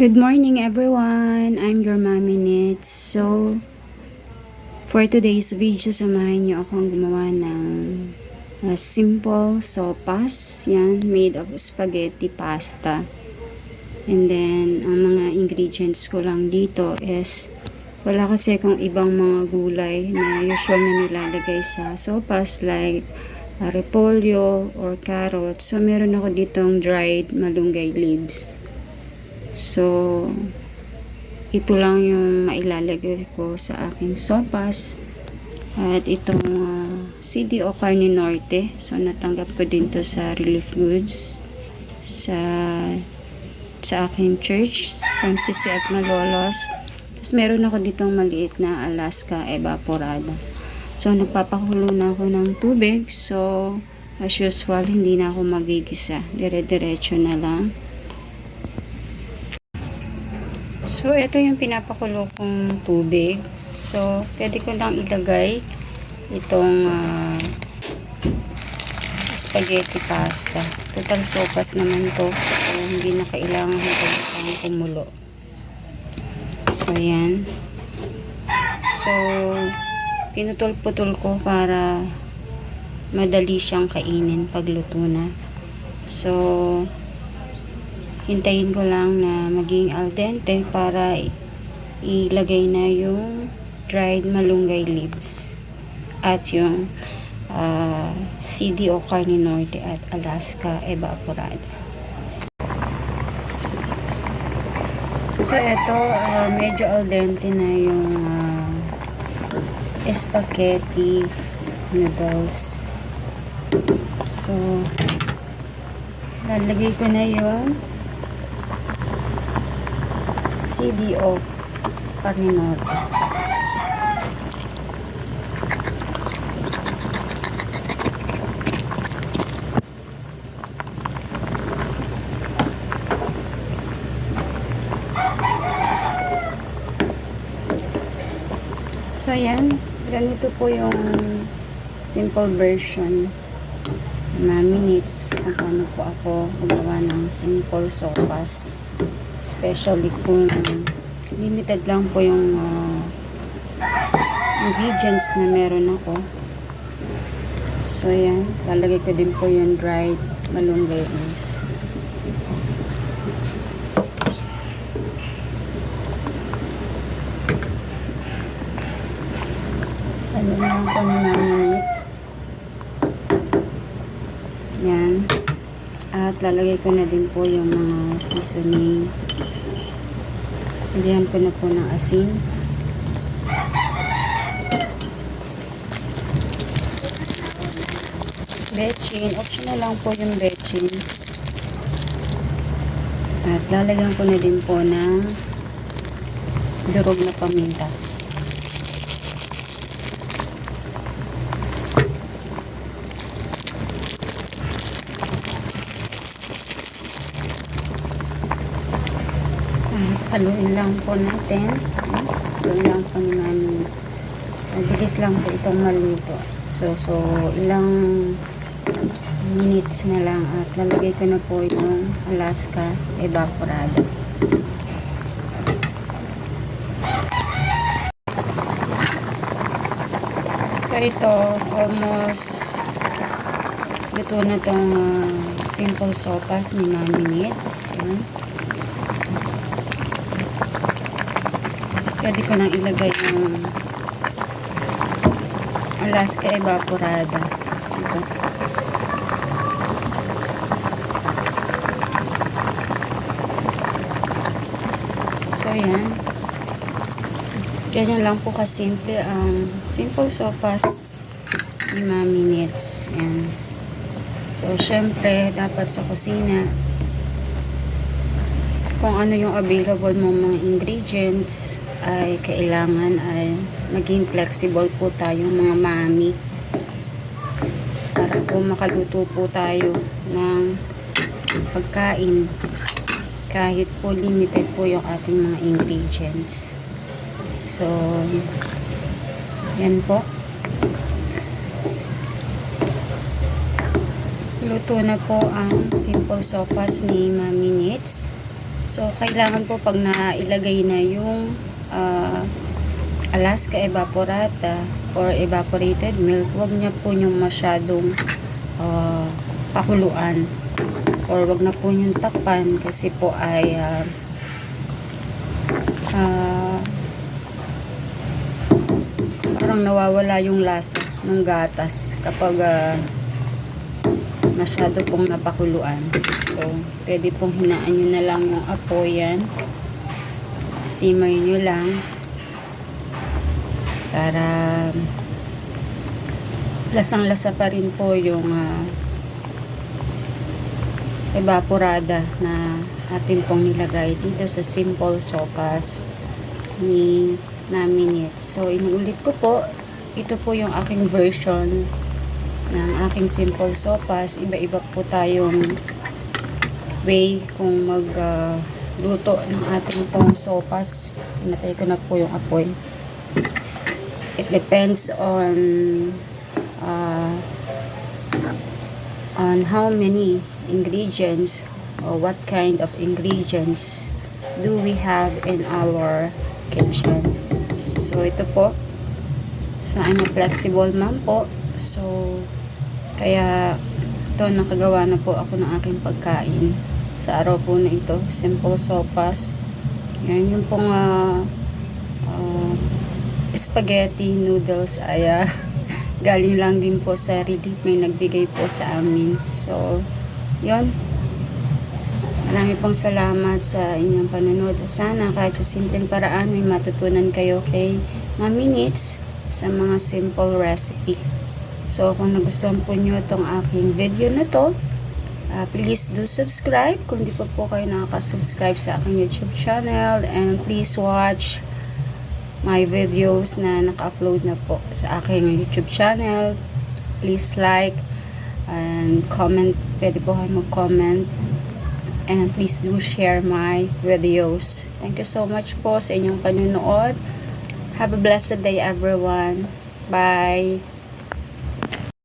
Good morning everyone! I'm your Mommy Nits. So, for today's video, samahan niyo akong gumawa ng simple sopas. Yan, made of spaghetti pasta. And then, ang mga ingredients ko lang dito is wala kasi akong ibang mga gulay na usual na nilalagay sa sopas like repolyo or carrot. So, meron ako ditong dried malunggay leaves. So, ito lang yung mailalagay ko sa aking sopas. At itong CDO Carne Norte. So, natanggap ko din to sa Relief Goods sa aking church from Sisi at Malolos. Tapos, meron ako ditong maliit na Alaska Evaporada. So, nagpapakulo na ako ng tubig. So, as usual, hindi na ako magigisa. Dire-diretso na lang. So, ito yung pinapakulo kong tubig. So, pwede ko lang ilagay itong spaghetti pasta. Total sopas naman to. So, hindi na kailangan itong kumulo. So, yan. So, pinutol-putol ko para madali siyang kainin pag luto na. So, hintayin ko lang na maging al dente para ilagay na yung dried malunggay leaves at yung CDO Carne Norte at Alaska Evaporada. So ito medyo al dente na yung spaghetti noodles. So lalagay ko na yung CDO Carne Norte. So yan, ganito po yung simple version na minutes kung paano po ako gumawa ng simple sopas. Especially kung limited lang po yung ingredients na meron ako. So, yan. Lalagay ko din po yung dried malunggay leaves. So, ano lang po ng mga minutes. Yan. At lalagay ko na din po yung mga seasoning. Lagyan ko na po ng asin. Bechin. Optional lang po yung bechin. At lalagyan ko na din po ng durog na paminta. Haluin lang po natin. Haluin lang po ni Mami. Mabilis lang po itong maluto. So ilang minutes na lang at lalagay ko na po yung Alaska Evaporada. So ito, almost luto na itong simple sopas ni Mami Nits. Yan. Pwede ko nang ilagay yung Alaska Evaporada. Ito. So, yan. Ganyan lang po kasimple ang simple sopas ni Mami Nits. Yan. So, syempre, dapat sa kusina, kung ano yung available mo mga ingredients, ay kailangan ay maging flexible po tayong mga mami para po makaluto po tayo ng pagkain kahit po limited po yung ating mga ingredients. So yan po, luto na po ang simple sopas ni Mami Nits. So, kailangan po pag nailagay na yung Alaska Evaporata or evaporated milk, wag niya po yung masyadong pakuluan or wag na po yung takpan kasi po ay parang nawawala yung lasa ng gatas kapag masyado pong napakuluan. So, pwede pong hinaan nyo na lang yung apoy yan. Simmer nyo lang para lasang-lasa pa rin po yung evaporada na atin pong nilagay dito sa simple sopas ni Mami-Nits. So, inuulit ko po, ito po yung aking version ng aking simple sopas. Iba-iba po tayong way kung luto ng ating pong sopas. Pinatay ko na po yung apoy. It depends on how many ingredients or what kind of ingredients do we have in our kitchen. So ito po, so I'm a flexible mom po, so kaya ito nakagawa na po ako ng aking pagkain sa araw po na ito. Simple sopas. Yan yung pong spaghetti noodles ay galing lang din po sa Relief, may nagbigay po sa amin. So yun, marami pong salamat sa inyong panonood at sana kahit sa simpleng paraan may matutunan kayo kay Mami-Nits sa mga simple recipe. So kung nagustuhan po nyo itong aking video na to, please do subscribe kung di pa po kayo nakaka-subscribe sa aking YouTube channel, and please watch my videos na naka-upload na po sa aking YouTube channel. Please like and comment, pwede po kayo mag-comment, and please do share my videos. Thank you so much po sa inyong panunood. Have a blessed day everyone. Bye!